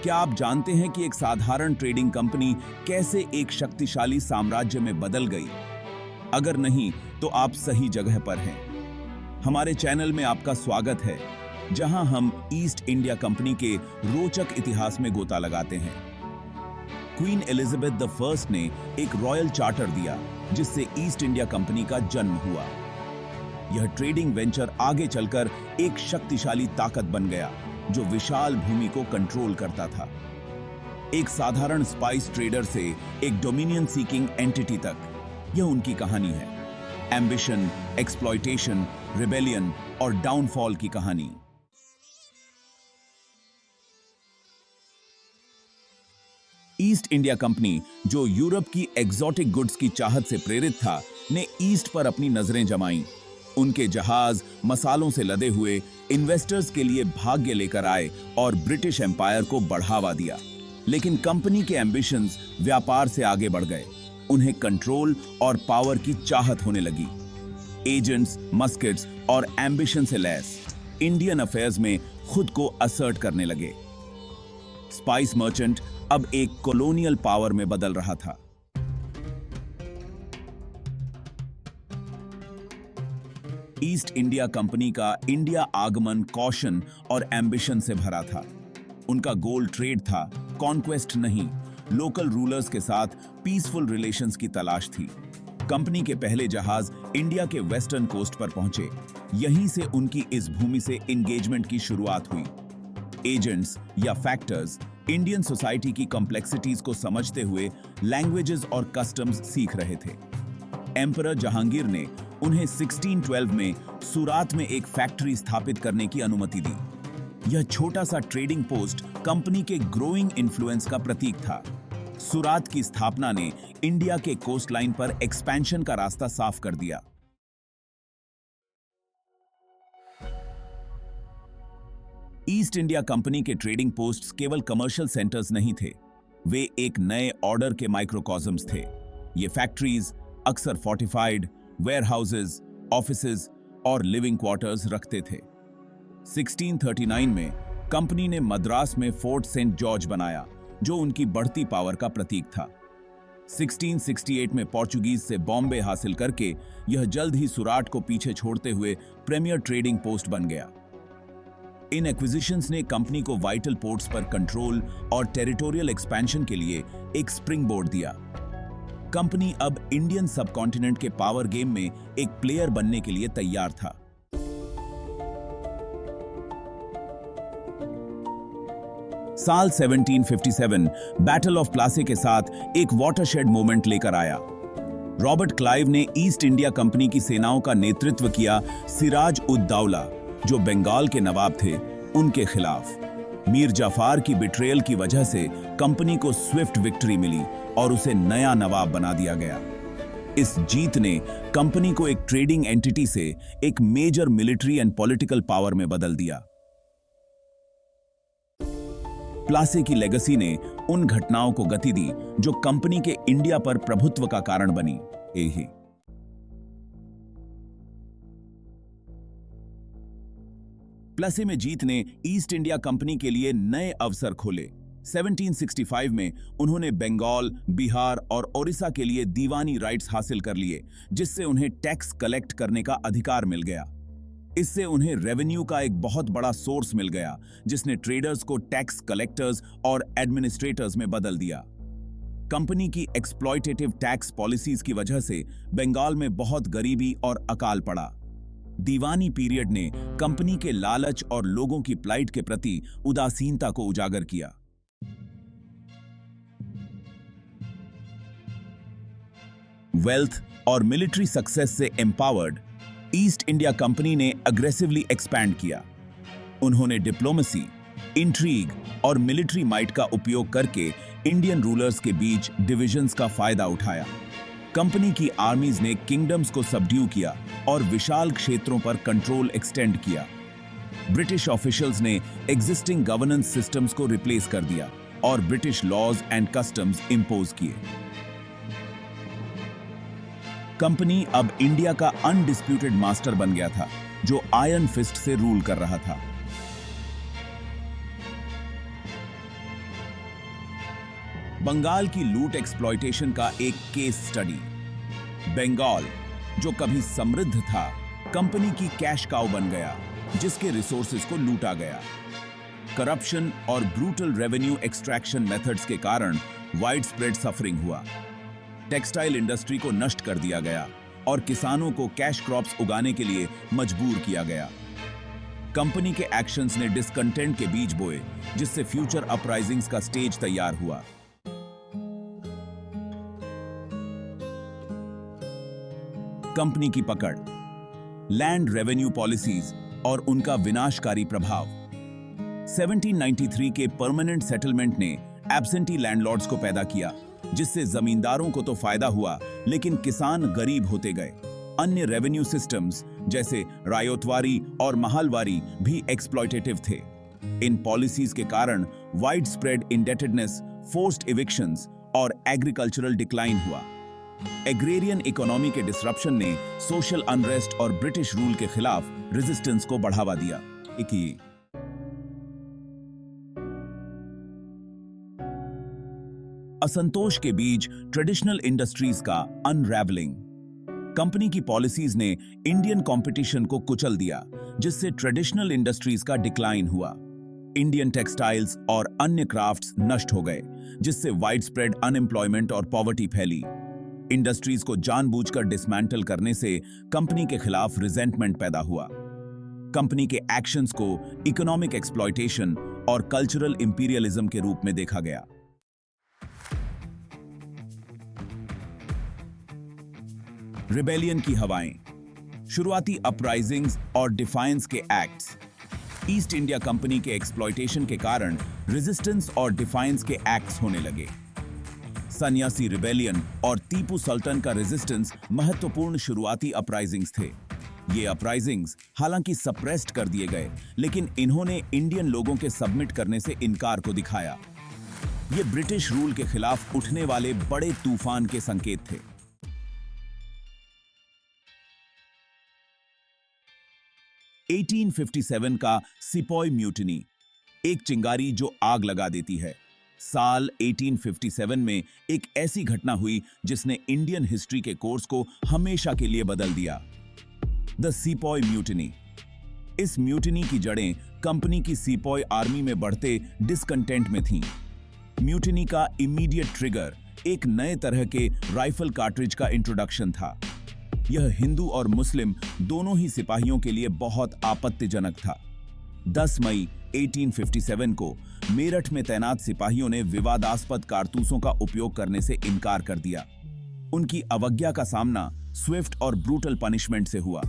क्या आप जानते हैं कि एक साधारण ट्रेडिंग कंपनी कैसे एक शक्तिशाली साम्राज्य में बदल गई? अगर नहीं, तो आप सही जगह पर हैं। हमारे चैनल में आपका स्वागत है, जहां हम ईस्ट इंडिया कंपनी के रोचक इतिहास में गोता लगाते हैं। क्वीन एलिजाबेथ द फर्स्ट ने एक रॉयल चार्टर दिया, जिससे ईस्ट इंडिया कंपनी का जन्म हुआ। यह ट्रेडिंग वेंचर आगे चलकर एक शक्तिशाली ताकत बन गया, जो विशाल भूमि को कंट्रोल करता था। एक साधारण स्पाइस ट्रेडर से एक डोमिनियन सीकिंग एंटिटी तक, यह उनकी कहानी है। एम्बिशन, एक्सप्लॉयटेशन, रिबेलियन और डाउनफॉल की कहानी। ईस्ट इंडिया कंपनी, जो यूरोप की एग्जॉटिक गुड्स की चाहत से प्रेरित था, ने ईस्ट पर अपनी नजरें जमाईं। उनके जहाज मसालों से लदे हुए इन्वेस्टर्स के लिए भाग्य लेकर आए और ब्रिटिश एम्पायर को बढ़ावा दिया। लेकिन कंपनी के एम्बिशंस व्यापार से आगे बढ़ गए। उन्हें कंट्रोल और पावर की चाहत होने लगी। एजेंट्स, मस्केट्स और एम्बिशन से लैस इंडियन अफेयर्स में खुद को असर्ट करने लगे। स्पाइस मर्चेंट अब एक कॉलोनियल पावर में बदल रहा था। ईस्ट इंडिया कंपनी का इंडिया आगमन कॉशन और एम्बिशन से भरा था। उनका गोल ट्रेड था, कॉन्क्वेस्ट नहीं। लोकल रूलर्स के साथ पीसफुल रिलेशंस की तलाश थी। कंपनी के पहले जहाज इंडिया के वेस्टर्न कोस्ट पर पहुंचे। यहीं से उनकी इस भूमि से एंगेजमेंट की शुरुआत हुई। एजेंट्स या फैक्टर्स इंडियन सोसाइटी की कॉम्प्लेक्सिटीज को समझते हुए लैंग्वेजेस और कस्टम्स सीख रहे थे। एम्परर जहांगीर ने उन्हें 1612 में सूरात में एक फैक्ट्री स्थापित करने की अनुमति दी। यह छोटा सा ट्रेडिंग पोस्ट कंपनी के ग्रोइंग इन्फ्लुएंस का प्रतीक था। सूरात की स्थापना ने इंडिया के कोस्टलाइन पर एक्सपेंशन का रास्ता साफ कर दिया। ईस्ट इंडिया कंपनी के ट्रेडिंग पोस्ट्स केवल कमर्शियल सेंटर्स नहीं थे, वे एक नए ऑर्डर के माइक्रोकॉस्म्स थे। ये फैक्ट्रीज अक्सर फोर्टिफाइड वेयरहाउसेस, ऑफिसेज और लिविंग क्वार्टर्स रखते थे। 1639 में कंपनी ने मद्रास में फोर्ट सेंट जॉर्ज बनाया, जो उनकी बढ़ती पावर का प्रतीक था। 1668 में पोर्चुगीज से बॉम्बे हासिल करके यह जल्द ही सूराट को पीछे छोड़ते हुए प्रीमियर ट्रेडिंग पोस्ट बन गया। इन एक्विजिशंस ने कंपनी को वाइटल पोर्ट्स पर कंट्रोल और टेरिटोरियल एक्सपेंशन के लिए एक स्प्रिंग बोर्ड दिया। कंपनी अब इंडियन सबकॉन्टिनेंट के पावर गेम में एक प्लेयर बनने के लिए तैयार था। साल 1757 बैटल ऑफ प्लासे के साथ एक वाटरशेड मोमेंट लेकर आया। रॉबर्ट क्लाइव ने ईस्ट इंडिया कंपनी की सेनाओं का नेतृत्व किया सिराज उद दौला, जो बंगाल के नवाब थे, उनके खिलाफ। मीर जाफर की बिट्रेयल की वजह से कंपनी को स्विफ्ट विक्ट्री मिली और उसे नया नवाब बना दिया गया। इस जीत ने कंपनी को एक ट्रेडिंग एंटिटी से एक major military and political power में बदल दिया। प्लासे की लेगेसी ने उन घटनाओं को गति दी जो कंपनी के इंडिया पर प्रभुत्व का कारण बनी। यही प्लासे में जीत ने ईस्ट इंडिया कंपनी के लिए नए अवसर खोले। 1765 में उन्होंने बंगाल, बिहार और ओडिशा के लिए दीवानी राइट्स हासिल कर लिए, जिससे उन्हें टैक्स कलेक्ट करने का अधिकार मिल गया। इससे उन्हें रेवेन्यू का एक बहुत बड़ा सोर्स मिल गया, जिसने ट्रेडर्स को टैक्स कलेक्टर्स और एडमिनिस्ट्रेटर्स में बदल दिया। कंपनी की एक्सप्लॉयटेटिव टैक्स पॉलिसीज की वजह से बंगाल में बहुत गरीबी और अकाल पड़ा। दीवानी पीरियड ने कंपनी के लालच और लोगों की प्लाइट के प्रति उदासीनता को उजागर किया। वेल्थ और मिलिट्री सक्सेस से एम्पावर्ड, ईस्ट इंडिया कंपनी ने अग्रेसिवली एक्सपैंड किया। उन्होंने डिप्लोमेसी, इंट्रीग और मिलिट्री माइट का उपयोग करके इंडियन रूलर्स के बीच डिविजन्स का फायदा उठाया। कंपनी की आर्मीज ने किंगडम्स को सबड्यू किया और विशाल क्षेत्रों पर कंट्रोल एक्सटेंड किया। ब्रिटिश ऑफिशियल्स ने एग्जिस्टिंग गवर्नेंस सिस्टम्स को रिप्लेस कर दिया और British laws and customs impose किए। कंपनी अब इंडिया का अनडिस्प्यूटेड मास्टर बन गया था, जो आयरन फिस्ट से रूल कर रहा था। बंगाल की लूट एक्सप्लॉयटेशन का एक केस स्टडी। बंगाल, जो कभी समृद्ध था, कंपनी की कैश काउ बन गया, जिसके रिसोर्सेज को लूटा गया। करप्शन और ब्रूटल रेवेन्यू एक्सट्रैक्शन मेथड्स के कारण वाइड स्प्रेड सफरिंग हुआ। टेक्सटाइल इंडस्ट्री को नष्ट कर दिया गया और किसानों को कैश क्रॉप्स उगाने के लिए मजबूर किया गया। कंपनी के एक्शंस ने डिसकंटेंट के बीज बोए, जिससे फ्यूचर अपराइजिंग्स का स्टेज तैयार हुआ। कंपनी की पकड़, लैंड रेवेन्यू पॉलिसीज और उनका विनाशकारी प्रभाव। 1793 के परमानेंट सेटलमेंट ने एब्सेंटी लैंडलॉर्ड्स को पैदा किया, जिससे जमींदारों को तो फायदा हुआ, लेकिन किसान गरीब होते गए। अन्य रेवेन्यू सिस्टम्स जैसे रायोतवारी और महालवारी भी एक्सप्लॉयटेटिव थे। इन पॉलिसीज के कारण वाइड स्प्रेड इंडेटेडनेस, फोर्स्ड इविक्शंस और एग्रीकल्चरल डिक्लाइन हुआ। एग्रेरियन इकोनॉमी के डिसरप्शन ने सोशल अनरेस्ट और ब्रिटिश रूल के खिलाफ रेजिस्टेंस को बढ़ावा दिया। असंतोष के बीच ट्रेडिशनल इंडस्ट्रीज का अनरैवलिंग। कंपनी की पॉलिसीज ने इंडियन कंपटीशन को कुचल दिया, जिससे ट्रेडिशनल इंडस्ट्रीज का डिक्लाइन हुआ। इंडियन टेक्सटाइल्स और अन्य क्राफ्ट्स नष्ट हो गए, जिससे वाइड स्प्रेड अनएम्प्लॉयमेंट और पॉवर्टी फैली। इंडस्ट्रीज को जानबूझकर डिसमेंटल करने से कंपनी के खिलाफ रिजेंटमेंट पैदा हुआ। कंपनी के एक्शंस को इकोनॉमिक एक्सप्लॉयटेशन और कल्चरल इंपीरियलिज्म के रूप में देखा गया। रिबेलियन की हवाएं, शुरुआती अपराइजिंग्स और डिफायंस के एक्ट्स। ईस्ट इंडिया कंपनी के एक्सप्लॉयटेशन के कारण रेजिस्टेंस और डिफायंस के एक्ट्स होने लगे। सन्यासी रिबेलियन और टीपू सुल्तान का रेजिस्टेंस महत्वपूर्ण शुरुआती अपराइजिंग्स थे। ये अपराइजिंग्स हालांकि सप्रेस्ड कर दिए गए, लेकिन इन्होंने इंडियन लोगों के सबमिट करने से इनकार को दिखाया। ये ब्रिटिश रूल के खिलाफ उठने वाले बड़े तूफान के संकेत थे। 1857 का सिपॉय म्यूटिनी, एक चिंगारी जो आग लगा देती है। साल 1857 में एक ऐसी घटना हुई जिसने इंडियन हिस्ट्री के कोर्स को हमेशा के लिए बदल दिया। The sepoy mutiny. इस म्यूटिनी की जड़ें कंपनी की सिपॉय आर्मी में बढ़ते डिसकंटेंट में थीं। म्यूटिनी का इमीडिएट ट्रिगर एक नए तरह के राइफल कार्ट्रिज का इंट्रोडक्शन था। यह हिंदू और मुस्लिम दोनों ही सिपाहियों के लिए बहुत आपत्तिजनक था। 10 मई 1857 को मेरठ में तैनात सिपाहियों ने विवादास्पद कारतूसों का उपयोग करने से इनकार कर दिया। उनकी अवज्ञा का सामना स्विफ्ट और ब्रूटल पनिशमेंट से हुआ।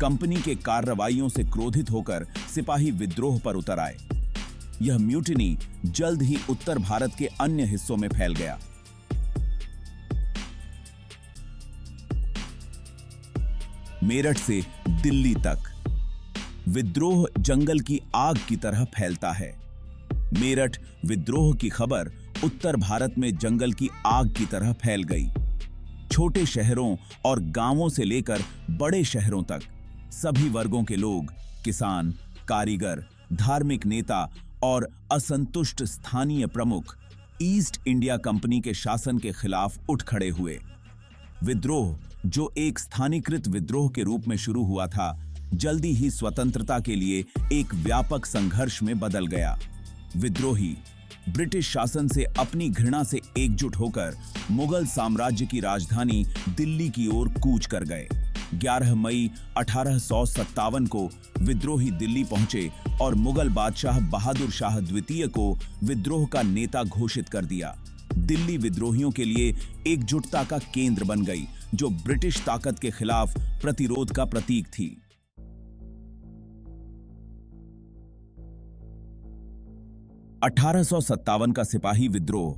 कंपनी के कार्रवाइयों से क्रोधित होकर सिपाही विद्रोह पर उतर आए। यह म्यूटिनी जल्द ही उत्तर भारत के अन्य हिस्सों में फैल गया। मेरठ से दिल्ली तक विद्रोह जंगल की आग की तरह फैलता है। मेरठ विद्रोह की खबर उत्तर भारत में जंगल की आग की तरह फैल गई। छोटे शहरों और गांवों से लेकर बड़े शहरों तक सभी वर्गों के लोग, किसान, कारीगर, धार्मिक नेता और असंतुष्ट स्थानीय प्रमुख ईस्ट इंडिया कंपनी के शासन के खिलाफ उठ खड़े हुए। विद्रोह, जो एक स्थानीकृत विद्रोह के रूप में शुरू हुआ था, जल्दी ही स्वतंत्रता के लिए एक व्यापक संघर्ष में बदल गया। विद्रोही ब्रिटिश शासन से अपनी घृणा से एकजुट होकर मुगल साम्राज्य की राजधानी दिल्ली की ओर कूच कर गए। 11 मई 1857 को विद्रोही दिल्ली पहुंचे और मुगल बादशाह बहादुर शाह द्वितीय को विद्रोह का नेता घोषित कर दिया। दिल्ली विद्रोहियों के लिए एकजुटता का केंद्र बन गई, जो ब्रिटिश ताकत के खिलाफ प्रतिरोध का प्रतीक थी। (1857) का सिपाही विद्रोह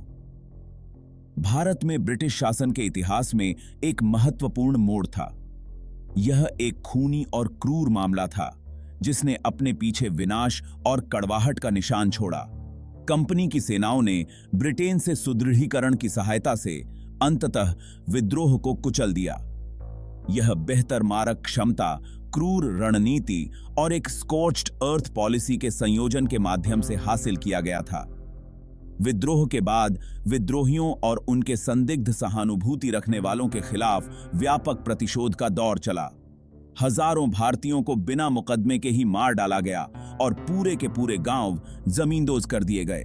भारत में ब्रिटिश शासन के इतिहास में एक महत्वपूर्ण मोड़ था। यह एक खूनी और क्रूर मामला था, जिसने अपने पीछे विनाश और कड़वाहट का निशान छोड़ा। कंपनी की सेनाओं ने ब्रिटेन से सुदृढ़ीकरण की सहायता से अंततः विद्रोह को कुचल दिया। यह बेहतर मारक क्षमता, क्रूर रणनीति और एक स्कॉच्ड अर्थ पॉलिसी के संयोजन के माध्यम से हासिल किया गया था। विद्रोह के बाद विद्रोहियों और उनके संदिग्ध सहानुभूति रखने वालों के खिलाफ व्यापक प्रतिशोध का दौर चला। हजारों भारतीयों को बिना मुकदमे के ही मार डाला गया और पूरे के पूरे गांव जमींदोज कर दिए गए।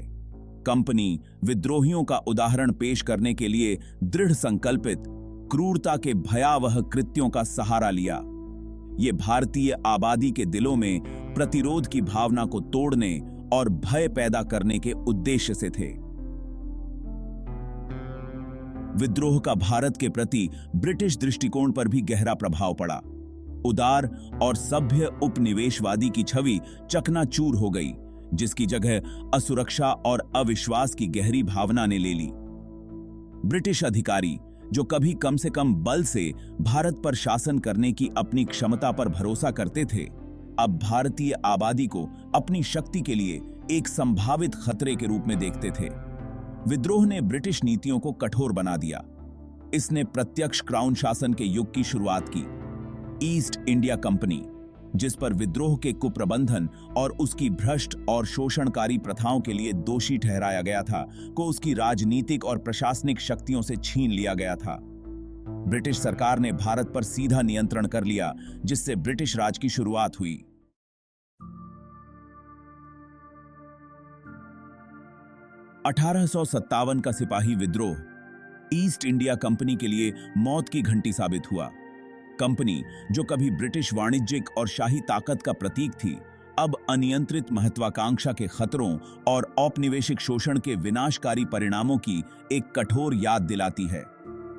कंपनी विद्रोहियों का उदाहरण पेश करने के लिए दृढ़ संकल्पित क्रूरता के भयावह कृत्यों का सहारा लिया। ये भारतीय आबादी के दिलों में प्रतिरोध की भावना को तोड़ने और भय पैदा करने के उद्देश्य से थे। विद्रोह का भारत के प्रति ब्रिटिश दृष्टिकोण पर भी गहरा प्रभाव पड़ा। उदार और सभ्य उपनिवेशवादी की छवि चकनाचूर हो गई, जिसकी जगह असुरक्षा और अविश्वास की गहरी भावना ने ले ली। ब्रिटिश अधिकारी जो कभी कम से कम बल से भारत पर शासन करने की अपनी क्षमता पर भरोसा करते थे, अब भारतीय आबादी को अपनी शक्ति के लिए एक संभावित खतरे के रूप में देखते थे। विद्रोह ने ब्रिटिश नीतियों को कठोर बना दिया। इसने प्रत्यक्ष क्राउन शासन के युग की शुरुआत की। ईस्ट इंडिया कंपनी, जिस पर विद्रोह के कुप्रबंधन और उसकी भ्रष्ट और शोषणकारी प्रथाओं के लिए दोषी ठहराया गया था, को उसकी राजनीतिक और प्रशासनिक शक्तियों से छीन लिया गया था। ब्रिटिश सरकार ने भारत पर सीधा नियंत्रण कर लिया, जिससे ब्रिटिश राज की शुरुआत हुई। (1857) का सिपाही विद्रोह ईस्ट इंडिया कंपनी के लिए मौत की घंटी साबित हुआ। कंपनी, जो कभी ब्रिटिश वाणिज्यिक और शाही ताकत का प्रतीक थी, अब अनियंत्रित महत्वाकांक्षा के खतरों और औपनिवेशिक शोषण के विनाशकारी परिणामों की एक कठोर याद दिलाती है।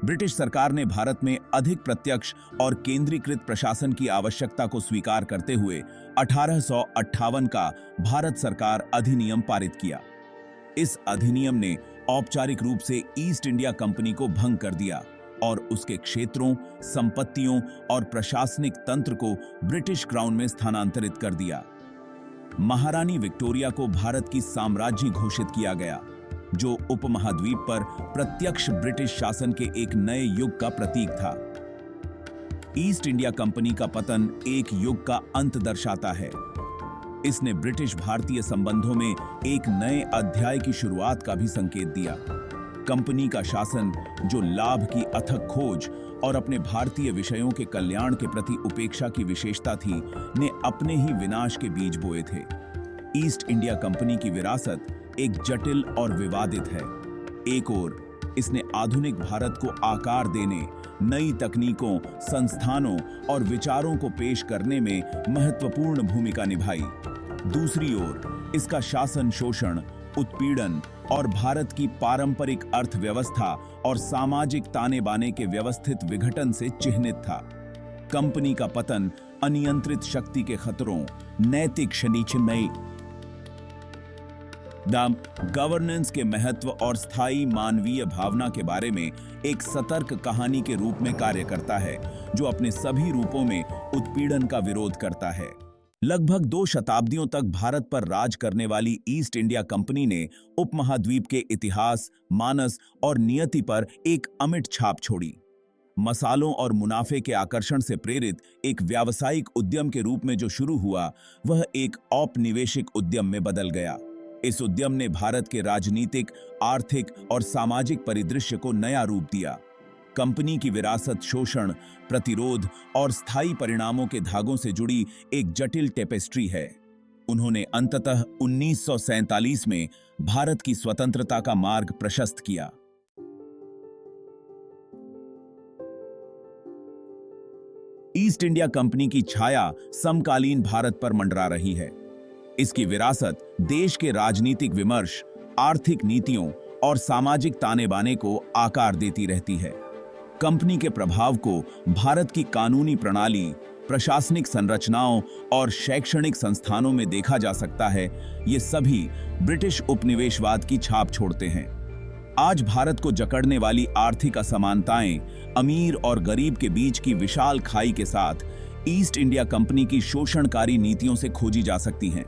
ब्रिटिश सरकार ने भारत में अधिक प्रत्यक्ष और केंद्रीकृत प्रशासन की आवश्यकता को स्वीकार करते हुए 1858 का भारत सरकार अधिनियम पारित किया। इस अधिनियम ने औपचारिक रूप से ईस्ट इंडिया कंपनी को भंग कर दिया और उसके क्षेत्रों, संपत्तियों और प्रशासनिक तंत्र को ब्रिटिश क्राउन में स्थानांतरित कर दिया। महारानी विक्टोरिया को भारत की साम्राज्य घोषित किया गया, जो उपमहाद्वीप पर प्रत्यक्ष ब्रिटिश शासन के एक नए युग का प्रतीक था। ईस्ट इंडिया कंपनी का पतन एक युग का अंत दर्शाता है। इसने ब्रिटिश भारतीय संबंधों में एक नए अध्याय की शुरुआत का भी संकेत दिया। कंपनी का शासन, जो लाभ की अथक खोज और अपने भारतीय विषयों के कल्याण के प्रति उपेक्षा की विशेषता थी, ने अपने ही विनाश के बीज बोए थे। ईस्ट इंडिया कंपनी की विरासत एक जटिल और विवादित है। एक ओर इसने आधुनिक भारत को आकार देने, नई तकनीकों, संस्थानों और विचारों को पेश करने में महत्वपूर्ण भूमिका निभाई। दूसरी ओर इसका शासन शोषण, उत्पीड़न और भारत की पारंपरिक अर्थव्यवस्था और सामाजिक ताने बाने के व्यवस्थित विघटन से चिह्नित था। कंपनी का पतन अनियंत्रित शक्ति के खतरों, नैतिक शनिचमय गवर्नेंस के महत्व और स्थायी मानवीय भावना के बारे में एक सतर्क कहानी के रूप में कार्य करता है, जो अपने सभी रूपों में उत्पीड़न का विरोध करता है। लगभग 2 शताब्दियों तक भारत पर राज करने वाली ईस्ट इंडिया कंपनी ने उपमहाद्वीप के इतिहास, मानस और नियति पर एक अमिट छाप छोड़ी। मसालों और मुनाफे के आकर्षण से प्रेरित एक व्यावसायिक उद्यम के रूप में जो शुरू हुआ, वह एक औपनिवेशिक उद्यम में बदल गया। इस उद्यम ने भारत के राजनीतिक, आर्थिक और सामाजिक परिदृश्य को नया रूप दिया। कंपनी की विरासत शोषण, प्रतिरोध और स्थायी परिणामों के धागों से जुड़ी एक जटिल टेपेस्ट्री है। उन्होंने अंततः 1947 में भारत की स्वतंत्रता का मार्ग प्रशस्त किया। ईस्ट इंडिया कंपनी की छाया समकालीन भारत पर मंडरा रही है। इसकी विरासत देश के राजनीतिक विमर्श, आर्थिक नीतियों और सामाजिक ताने बाने को आकार देती रहती है। कंपनी के प्रभाव को भारत की कानूनी प्रणाली, प्रशासनिक संरचनाओं और शैक्षणिक संस्थानों में देखा जा सकता है। ये सभी ब्रिटिश उपनिवेशवाद की छाप छोड़ते हैं। आज भारत को जकड़ने वाली आर्थिक असमानताएं, अमीर और गरीब के बीच की विशाल खाई के साथ ईस्ट इंडिया कंपनी की शोषणकारी नीतियों से खोजी जा सकती हैं।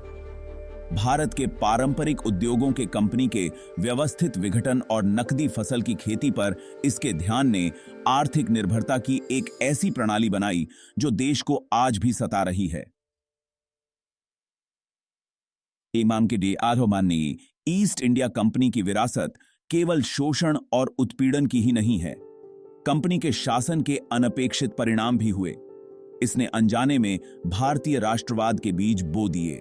भारत के पारंपरिक उद्योगों के कंपनी के व्यवस्थित विघटन और नकदी फसल की खेती पर इसके ध्यान ने आर्थिक निर्भरता की एक ऐसी प्रणाली बनाई जो देश को आज भी सता रही है। इमाम के डी आरोमान ने ईस्ट इंडिया कंपनी की विरासत केवल शोषण और उत्पीड़न की ही नहीं है। कंपनी के शासन के अनपेक्षित परिणाम भी हुए। इसने अनजाने में भारतीय राष्ट्रवाद के बीज बो दिए।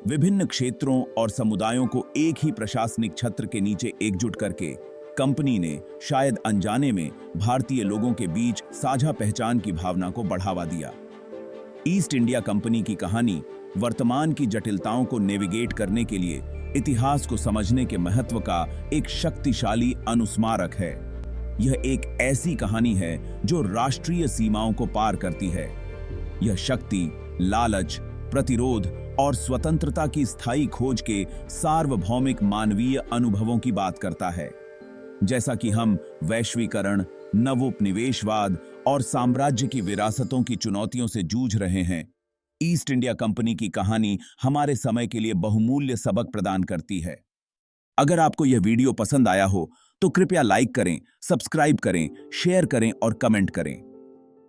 विभिन्न क्षेत्रों और समुदायों को एक ही प्रशासनिक छत्र के नीचे एकजुट करके कंपनी ने शायद अनजाने में भारतीय लोगों के बीच साझा पहचान की भावना को बढ़ावा दिया। ईस्ट इंडिया कंपनी की कहानी वर्तमान की जटिलताओं को नेविगेट करने के लिए इतिहास को समझने के महत्व का एक शक्तिशाली अनुस्मारक है। यह एक ऐसी कहानी है जो राष्ट्रीय सीमाओं को पार करती है। यह शक्ति, लालच, प्रतिरोध और स्वतंत्रता की स्थायी खोज के सार्वभौमिक मानवीय अनुभवों की बात करता है। जैसा कि हम वैश्वीकरण, नवोपनिवेशवाद और साम्राज्य की विरासतों की चुनौतियों से जूझ रहे हैं, ईस्ट इंडिया कंपनी की कहानी हमारे समय के लिए बहुमूल्य सबक प्रदान करती है। अगर आपको यह वीडियो पसंद आया हो तो कृपया लाइक करें, सब्सक्राइब करें, शेयर करें और कमेंट करें।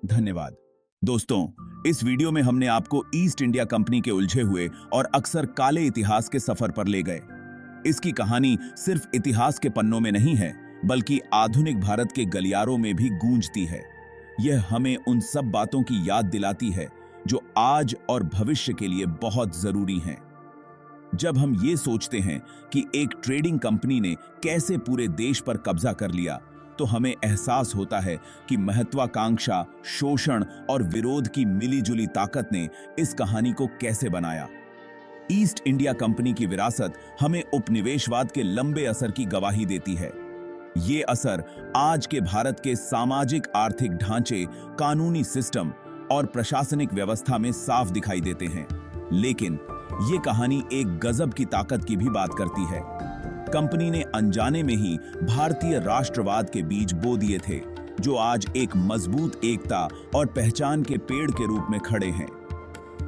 धन्यवाद। दोस्तों, इस वीडियो में हमने आपको ईस्ट इंडिया कंपनी के उलझे हुए और अक्सर काले इतिहास के सफर पर ले गए। इसकी कहानी सिर्फ इतिहास के पन्नों में नहीं है, बल्कि आधुनिक भारत के गलियारों में भी गूंजती है। यह हमें उन सब बातों की याद दिलाती है जो आज और भविष्य के लिए बहुत जरूरी हैं। जब हम ये सोचते हैं कि एक ट्रेडिंग कंपनी ने कैसे पूरे देश पर कब्जा कर लिया, तो हमें एहसास होता है कि महत्वाकांक्षा, शोषण और विरोध की मिलीजुली ताकत ने इस कहानी को कैसे बनाया। ईस्ट इंडिया कंपनी की विरासत हमें उपनिवेशवाद के लंबे असर की गवाही देती है। ये असर आज के भारत के सामाजिक आर्थिक ढांचे, कानूनी सिस्टम और प्रशासनिक व्यवस्था में साफ दिखाई देते हैं। लेकिन ये कहानी एक गजब की ताकत की भी बात करती है। कंपनी ने अनजाने में ही भारतीय राष्ट्रवाद के बीज बो दिए थे, जो आज एक मजबूत एकता और पहचान के पेड़ के रूप में खड़े हैं।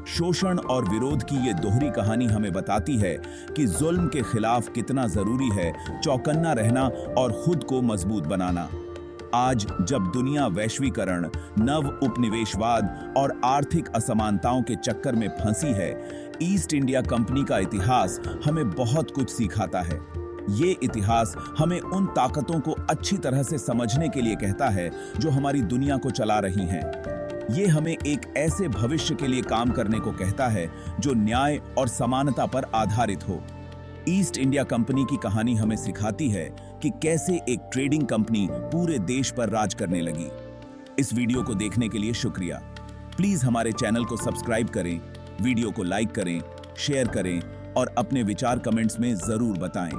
शोषण और विरोध की ये दोहरी कहानी हमें बताती है कि जुल्म के खिलाफ कितना जरूरी है चौकन्ना रहना और खुद को मजबूत बनाना। आज जब दुनिया वैश्वीकरण, नव उपनिवेशवाद और आर्थिक असमानताओं के चक्कर में फंसी है, ईस्ट इंडिया कंपनी का इतिहास हमें बहुत कुछ सिखाता है। ये इतिहास हमें उन ताकतों को अच्छी तरह से समझने के लिए कहता है जो हमारी दुनिया को चला रही हैं। ये हमें एक ऐसे भविष्य के लिए काम करने को कहता है जो न्याय और समानता पर आधारित हो। ईस्ट इंडिया कंपनी की कहानी हमें सिखाती है कि कैसे एक ट्रेडिंग कंपनी पूरे देश पर राज करने लगी। इस वीडियो को देखने के लिए शुक्रिया। प्लीज हमारे चैनल को सब्सक्राइब करें, वीडियो को लाइक करें, शेयर करें और अपने विचार कमेंट्स में जरूर बताएं।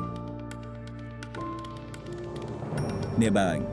नेबांग।